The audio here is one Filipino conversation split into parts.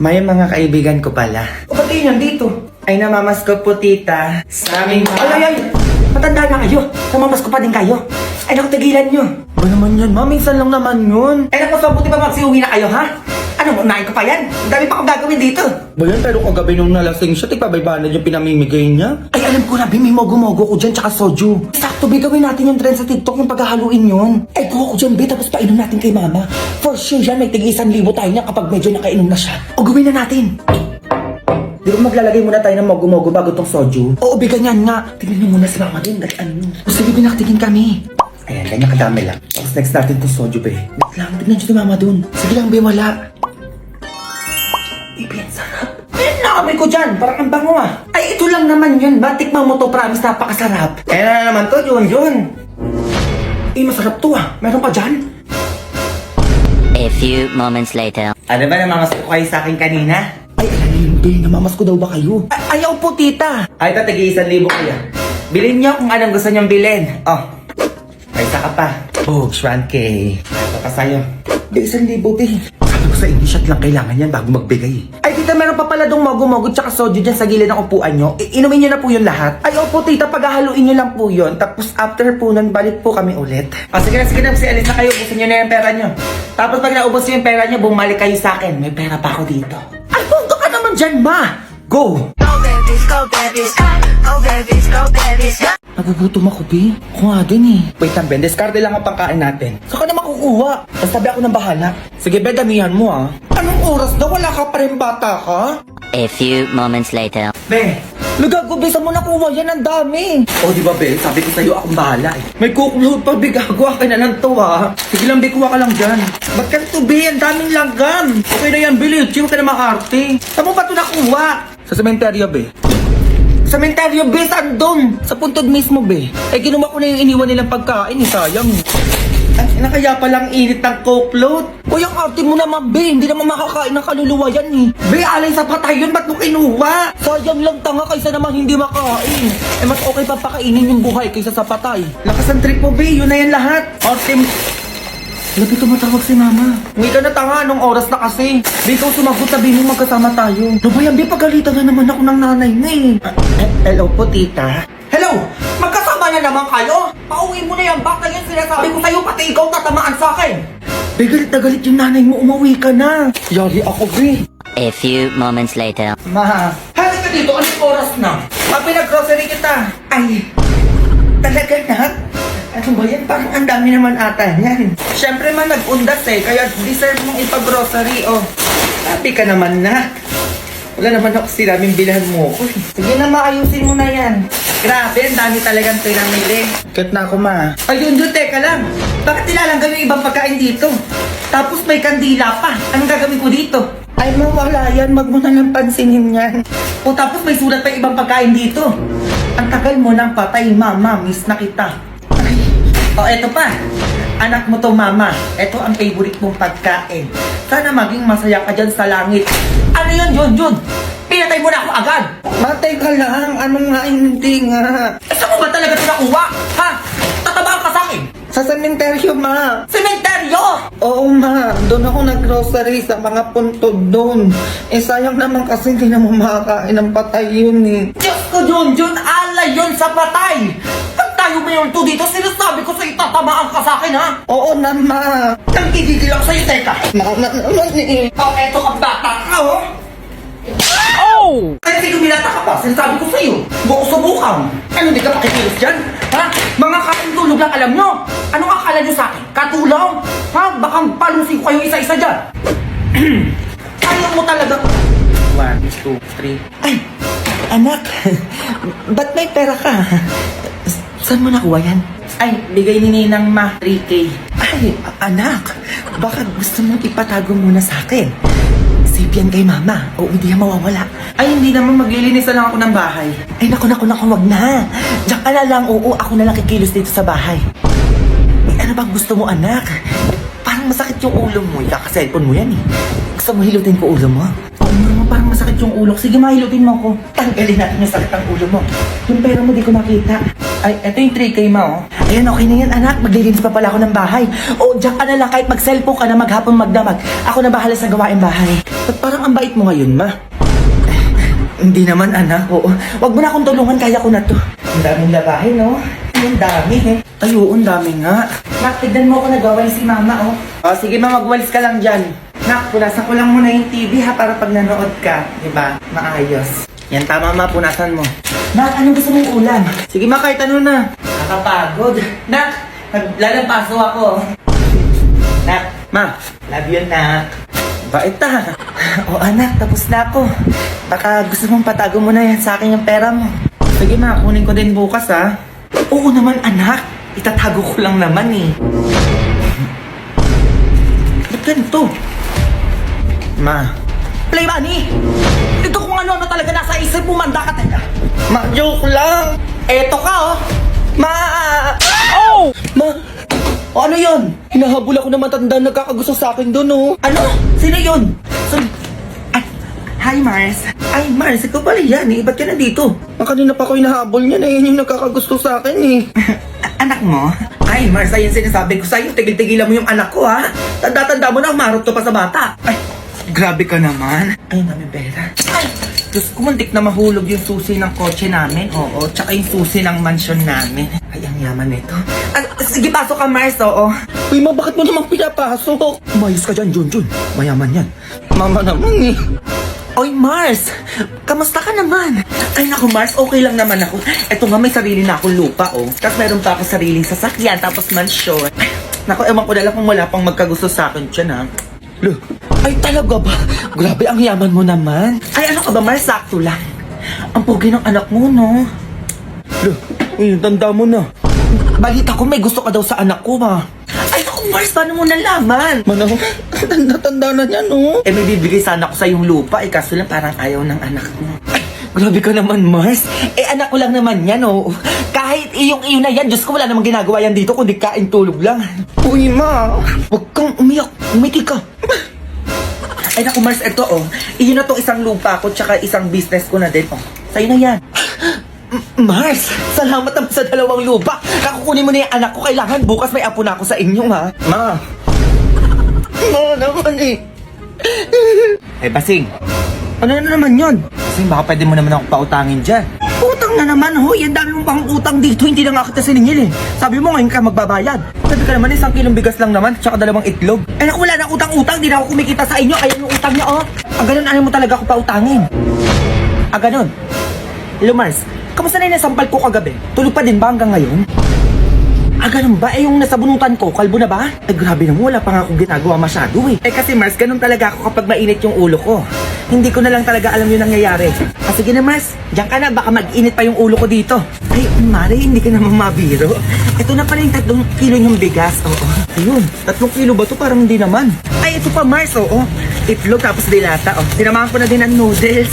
May mga kaibigan ko pala. O ba't kayo nandito? Ay namamas ko po, tita. Sa aming Ay! Matanda na kayo. Namamas ko pa din kayo. Ay naku, tigilan nyo. Ba naman yun, ma? Minsan lang naman yun. Ay naku, so buti pa magsiuwi na kayo, ha? Ano, unahin ko pa yan? Ang dami pa akong gagawin dito. Ba yan, pero kagabi nung nalasing siya, tigpabay-banad yung pinamimigay niya. Ay, alam ko na, may mogo-mogo ko dyan, tsaka soju. Sakto, Bi, gawin natin yung trend sa TikTok, yung paghahaluin yun. Ay, kuha ko dyan, Bi, tapos painom natin kay Mama. For sure yan, may tig-1,000 tayo niya kapag medyo nakainom na siya. O, gawin na natin. Di ba maglalagay muna tayo ng mogo-mogo bago tong soju? Oo, Bi, ganyan nga. Tingnan niyo muna si Mama din, dali ano. O, sige, Bi, nakatingin kami. Ayan, ganyan kadami lang. Tapos next natin tong soju, Bi. Wait lang, tignan niyo si Mama dun. Sige lang, Bi, wala. Bibi, ang sarap. Ayan, nakamoy ko dyan. Parang ang bango ah. Ay, ito lang naman yun. Tikman mo to, promise, napakasarap. Ayan na naman to, Jun. Eh, masarap to ah. Meron pa dyan? A few moments later. Ano ba namamas ko kayo sa akin kanina? Ay, hindi. Namamas ko daw ba kayo? Ay, ayaw po, tita. Ay, ito, tig-1,000 kuya. Bilhin niyo kung anong gusto niyong bilhin. Oh, ay isa ka pa. Oh, 1K. Ito pa sa'yo. Di, 1,000, Bi. Sabi ko sa inyo, shot lang kailangan yan bago magbigay. Ay, tita, meron pa pala dong mogo-mogo tsaka soju dyan sa gilid ng upuan nyo. Inumin nyo na po yun lahat. Ay, opo, tita, paghahaluin nyo lang po yun. Tapos after po nun, balik po kami ulit. Oh, sige na, si Alice na kayo. Ubusin niyo na yung pera niyo. Tapos pag naubos niyo yung pera niyo, bumalik kayo sa akin. May pera pa ako dito. Ay, punto ka naman dyan, ma! Go! Go babies, go babies, go babies, go babies. Nagugutom ako, Bi. Ako nga din eh. Wait lang, Ben. Discarte lang ang pangkain natin. Saan ka na makukuha? Basta sabi ako ng bahala. Sige, Ben, damihan mo ah. Anong oras daw? Wala ka pa rin bata ka? A few moments later. Ben, Lagago, Bi, saan mo nakuha yan? Ang dami. oh, di ba, Ben? Sabi ko sa'yo, akong bahala eh. May cookload pa, Ben. Gagawa ka na lang to, ah. Sige lang, Ben. Kuha ka lang dyan. Ba't ka ito, Bi? Ang daming langgam. Okay na yan, Billy. Chill ka na makarte. Saan mo ba ito nakuha? Sa sementeryo, Ben. Sa menteryo, Bi, saan doon? Sa puntod mismo, Bi. Eh, kinuha ko na yung iniwan nilang pagkain. Eh, sayang. Ay, nakaya palang init ng cookload. Uy, ang arte mo naman, Bi. Hindi naman makakain ng kaluluwa yan eh. Be, alay sa patay yun. Ba't mo kinuha? Sayang lang tanga kaysa naman hindi makain. Eh, mas okay pa pakainin yung buhay kaysa sa patay. Lakas ang trip mo, Be. Yun na yan lahat. Ultim. Labi tumatawag si Mama. Hindi ka na tanga. Anong oras na kasi? Be, ikaw sumagot. Sabihin mo magkasama tayo. Ano ba yan, Bi? Pagalitan na naman ako ng nanay na eh. Hello po, tita. Hello! Magkasama na naman kayo? Pauwi mo na yan. Baka yan sinasabi ko sa'yo, pati ikaw tatamaan sa akin. Be, galit na galit yung nanay mo. Umuwi ka na. Yari ako, Bi. A few moments later. Ma. Halika dito, anong oras na? Pinag-grocery kita. Ay, talaga na? Ano ba yan? Parang ang dami naman ata yan. Siyempre man, nag-undas eh. Kaya deserve mong ipag-grocery, oh. Sabi ka naman na. Wala naman ako sinabing bilhan mo ko. Sige na, maayusin mo na yan. Grabe, ang dami talagang pinamili. Kat na ako, ma. Ayun, teka lang. Bakit nilalanggan yung ibang pagkain dito? Tapos may kandila pa. Anong gagawin ko dito? Ay, mawala yan. Wag mo na lang pansinin yan. O tapos may sulat pa yung ibang pagkain dito. Ang tagal mo nang patay, Mama. Miss na kita. Ay. O, eto pa. Anak mo to, Mama. Eto ang favorite mong pagkain. Sana maging masaya ka dyan sa langit. Ano yun, Jun? Pinatay mo na ako agad. Matay ka lang. Anong nga hindi nga? Eh, saan mo ba talaga ito nakuha? Ha? Tatabaan ka sa akin? Sa sementeryo, ma. Sementeryo! Oo, ma. Doon ako nag-grocery sa mga puntod doon. Eh, sayang naman kasi hindi naman makakain ng patay yun eh. Diyos ko, Jun, alay yun sa patay! Pag tayo mayroon to dito, sinasabi ko sa'yo, tatamaan ka sa akin, ha? Oo na, ma. Nagkikigil ako sa'yo, teka. Mama naman eh. Oh, eto ka bata ka, oh! Oh! Kasi kumilata ka pa, sinasabi ko sa'yo. Buko subukan. Ano, di ka pakikilos dyan? Ha? Mga katulog lang alam nyo. Anong akala nyo sa akin? Katulong? Ha? Bakang palusin ko kayo isa-isa dyan. Ayaw mo talaga. 1, 2, 3. Ay, anak. Ba't may pera ka? Saan mo nakuha yan? Ay, bigay ni Ninang ma. 3K. Ay, anak. Baka gusto mong ipatago muna sa akin. Save yan kay Mama. O hindi yan mawawala. Ay, hindi naman maglilinis na lang ako ng bahay. Ay, naku, wag na. Diyan ka na lang, oo, ako na lang kikilos dito sa bahay. Ano bang gusto mo, anak? Parang masakit yung ulo mo. Ikaka-cellphone mo yan eh. Gusto mo hilutin ko ulo mo? Oo naman, parang masakit yung ulo. Sige, mahilutin mo ako. Tanggalin natin yung sakit ng ulo mo. Yung pera mo, di ko nakita. Ay, eto yung 3K, ma, oh. Ayun, okay na yan, anak. Maglilinis pa pala ako ng bahay. O, diyan ka na lang kahit mag-cellphone ka na maghapon magdamag. Ako na bahala sa gawain bahay. Ba't parang ang bait mo ngayon, ma? Hindi naman, anak. Oo. Wag mo na akong tulungan, kaya ko na to. Ang daming labahin, no? Ang dami, eh. Ay, oo, ang dami nga. Nak, tignan mo ako nagwawalis si mama, oh. Oh, sige ma, magwalis ka lang dyan. Nak, punasan ko lang muna yung TV ha, para pag nanood ka, di ba? Maayos. Yan, tama ma, punasan mo. Nak, anong gusto mong ulam? Sige ma, kahit ano na. Nakapagod. Nak, naglalampaso ako. Nak, ma, love you, nak. Bait ha. O anak, tapos na ako. Baka gusto mong patago mo na yan sa akin yung pera mo. Sige ma, kunin ko din bukas ha. Oo naman, anak. Itatago ko lang naman eh. Ba't ganito? Ma, Play money! Ito kung ano-ano talaga nasa isip mo, manda ka talaga. ma, joke lang. Eto ka, oh. Ma! Oh! Ma! O ano yun? Hinahabol ako ng matanda nagkakagusto sa akin doon, oh. Ano? Sino yun? Ay, hi Mars. Ay Mars, ikaw pala yan eh. Ba't ka nandito? Ang kanina pa ko hinahabol niya na yun yung nagkakagusto sa akin, eh. Anak mo? Ay Mars, ayun sinasabi ko sa'yo. Tigil-tigilan mo yung anak ko ha. Tanda-tanda mo na, marot to pa sa bata. Ay, grabe ka naman. Ay, dami pera. Ay, Diyos ko, muntik na mahulog yung susi ng kotse namin. Oo, tsaka yung susi ng mansyon namin. Ay, ang yaman nito. Sige, pasok ka Mars, oo. Uy, ma, bakit mo naman pinapasok? Umayos ka dyan, Junjun. Mayaman yan. Mama naman eh. Oy Mars, kamusta ka naman? Ay naku Mars, okay lang naman ako. Eto nga, may sarili na akong lupa oh. Tapos meron pa ako sariling sasakyan, tapos mansyon. Ay, naku, ewan ko na lang kung wala pang magkagusto sa akin dyan ha. Lo, ay talaga ba? Grabe, ang yaman mo naman. Ay ano ka ba Mars, sakto lang. Ang pogi ng anak mo no. Lo, uy, tanda mo na. Balita ko may gusto ka daw sa anak ko, ma. Ay naku Mars, paano mo nalaman? Manaw, tanda-tanda na yan, oh. Eh may bibigay sana ako sa yung lupa, eh kaso lang parang ayaw ng anak mo. Grabe ka naman, Mars. Eh, anak ko lang naman yan, oh. Kahit iyong-iyo na yan, Diyos ko, wala namang ginagawa yan dito, kundi kain tulog lang. Uy ma, Huwag kang umiyak. Umiti ka. ay naku Mars, eto oh. Iyon na tong isang lupa ko, tsaka isang business ko na din oh. Sa'yo na yan. Mars, salamat naman sa dalawang lupa. Kakukunin mo na yung anak ko. Kailangan bukas may apo na ako sa inyo, ha? Ma. Ma naman, eh. Eh, Basing. Ano na naman yun? Basing, baka pwede mo naman ako pautangin dyan. Utang na naman, ho. Yan dami mong pang utang dito. Hindi na nga kita siningil, eh. Sabi mo ngayon ka magbabayad. Sabi ka naman, 1 kilong bigas lang naman, tsaka 2 itlog. Eh, naku, wala na utang-utang. Di na ako kumikita sa inyo. Ayan yung utang niya, oh. Ah, ganun, ano mo talaga ako pautangin? Ah, ganun. Hello, Mars. Kamusta na yung nasampal ko kagabi? Tulog pa din ba hanggang ngayon? Ah, ganun ba? Eh, yung nasabunutan ko, kalbo na ba? Eh, grabe naman, wala pa nga akong ginagawa masyado eh. Eh, kasi Mars, ganun talaga ako kapag mainit yung ulo ko. Hindi ko na lang talaga alam yung nangyayari. Ah, sige na Mars, diyan ka na, baka mag-init pa yung ulo ko dito. Ay, Mari, hindi ka naman mabiro. Ito na pala yung 3 kilo yung bigas, oo. Ayun, 3 kilo ba to? Parang hindi naman. Ay, ito pa Mars, oo. Itlog tapos dilata, oh. Sinamahan ko na din ng noodles.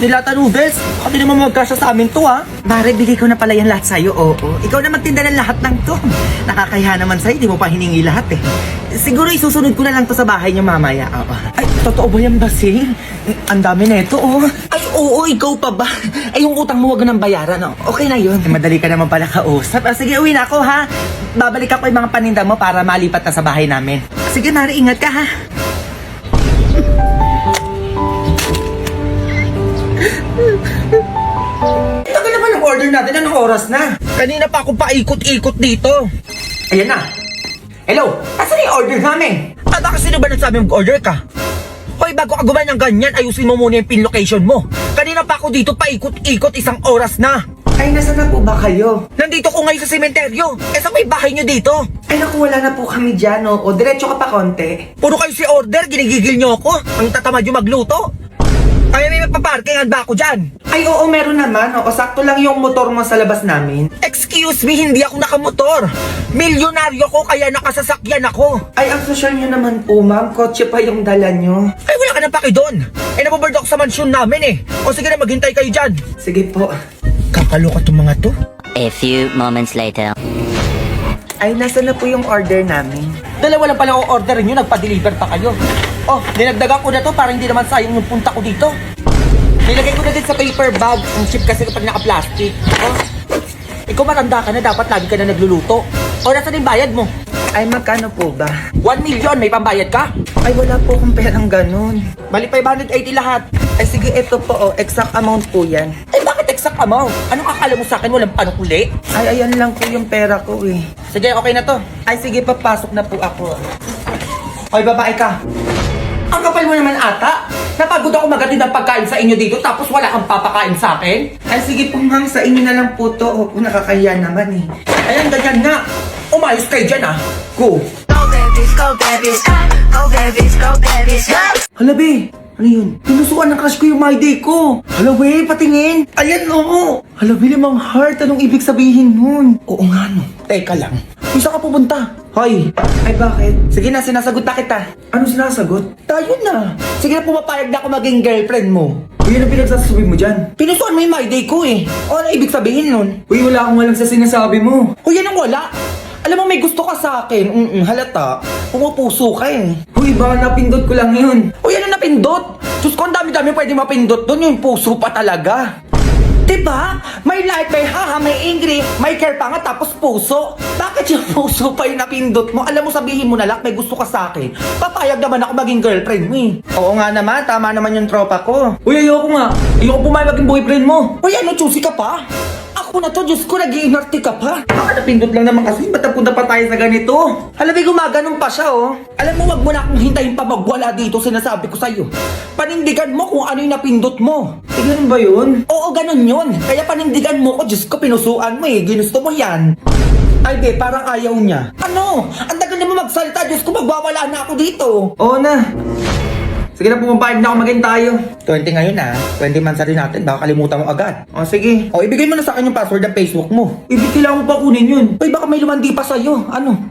Nilata noodles? Baka di naman magkasya sa amin to, ha? Mare, bigay ko na pala yan lahat sa'yo, oo. Ikaw na magtinda ng lahat ng to. Nakakahiya naman sa'yo, di mo pa hiningi lahat eh. Siguro isusunod ko na lang to sa bahay niyo mamaya, oo. Ay, totoo ba yan, Basing? Ang dami na ito, oh. Ay, oo, ikaw pa ba? Ay, yung utang mo wag nang bayaran, oh. Okay na yun. Madali ka naman pala kausap. Ah, sige, uwi na ako ha. Babalik ako yung mga paninda mo para malipat na sa bahay namin. Sige, Mare, ingat ka ha. Tagal naman ang order natin. Anong oras na? Kanina pa ako paikot-ikot dito. Ayan na. Hello? Asan yung order namin? At sino ba nagsabi mag-order ka? Hoy, bago ka gumawa ng ganyan, ayusin mo muna yung pin location mo. Kanina pa ako dito paikot-ikot 1 oras na. Ay, nasa na po ba kayo? Nandito ko ngayon sa sementeryo. Eh, sa may bahay nyo dito? Ay, naku, wala na po kami dyan, o diretso ka pa konti. Puro kayo si order, ginigigil nyo ako. Ang tatamad yung magluto. Kaya may magpaparkingan ba ako dyan? Ay, oo, meron naman. O, sakto lang yung motor mo sa labas namin. Excuse me, hindi ako nakamotor. Milyonaryo ko kaya nakasasakyan ako. Ay, ang social nyo naman po, ma'am. Kotse pa yung dala nyo. Ay, wala ka na paki doon. Eh, naboboard ako sa mansyon namin eh. O sige na, maghintay kayo dyan. Sige po. Kakaloka tong mga to. A few moments later. Ay, nasa na po yung order namin? Dalawa lang pala akong order nyo, nagpa-deliver pa kayo. Oh, dinagdagan ko na to para hindi naman sayang yung punta ko dito. Nilagay ko na din sa paper bag. Ang cheap kasi kapag naka-plastic. Oh, ikaw matanda ka na, dapat lagi ka na nagluluto. O, nasa yung bayad mo? Ay, magkano po ba? 1 million, may pambayad ka? Ay, wala po akong perang ganun. Bali 580 lahat. Ay, sige, ito po, exact amount po yan. Eh bakit exact amount? Anong akala mo sa akin walang panukuli? Ay, ayan lang po yung pera ko eh. Sige, okay na to. Ay, sige, papasok na po ako. Hoy, babae ka. Ang kapal mo naman ata. Napagod ako magatid ng pagkain sa inyo dito tapos wala kang papakain sa akin. Ay, sige po, ma'am, sa inyo na lang po to. Opo, nakakahiya naman eh. Ayan, ganyan nga. Umayos kayo dyan ah. Go. Go babies, go babies, go babies, go babies, go. Hala, be. Ano yun? Pinusuan ng crush ko yung my day ko. Hala, we, patingin. Ayan, oo. Hala, Billy, mang heart. Anong ibig sabihin nun? Oo nga, no. Teka lang. Kung saan ka pupunta? Hoy. Ay, bakit? Sige na, sinasagot na kita. Ano sinasagot? Tayo na. Sige na, pumapayag na ako maging girlfriend mo. Uy, ano pinagsasabi mo dyan? Pinusuan mo yung my day ko eh. O, ano ibig sabihin nun? Uy, wala akong alam sa sinasabi mo. Uy, yan ang wala. Alam mo, may gusto ka sa akin. Halata. Pumupuso ka eh. Uy, baka napindot ko lang yun. Uy, ano napindot? Diyos ko, ang dami-dami pwede mapindot doon. Yung puso pa talaga. Diba? May light, may haha, may angry, may care pa nga, tapos puso. Bakit yung puso pa yung napindot mo? Alam mo, sabihin mo na lang, may gusto ka sa akin. Papayag naman ako maging girlfriend mo eh. Oo nga naman, tama naman yung tropa ko. Uy, ayoko nga. Ayoko pumayag maging boyfriend mo. Uy, ano, choosy ka pa? Ako na to, Diyos ko, nag-iinarte ka pa. Baka napindot lang naman kasi, ba't napunta pa tayo sa ganito? Alam mo, gumaganon pa siya, oh. Alam mo, wag mo na akong hintayin pa magwala dito, sinasabi ko sa'yo. Panindigan mo kung ano yung napindot mo. Eh, ganun ba yun? Oo, ganun yun. Kaya panindigan mo ko, Diyos ko, pinusuan mo eh. Ginusto mo yan. Ay, be, parang ayaw niya. Ano? Ang tagal na mo magsalita, Diyos ko, magwawala na ako dito. Oo na. Sige na, pumapayag na ako maging tayo. 20 ngayon ah. 20 months na rin natin, baka kalimutan mo agad. O sige. O, ibigay mo na sa akin yung password ng Facebook mo. Ibig kailangan mo pa kunin yun. Uy, baka may lumandi pa sa'yo. Ano?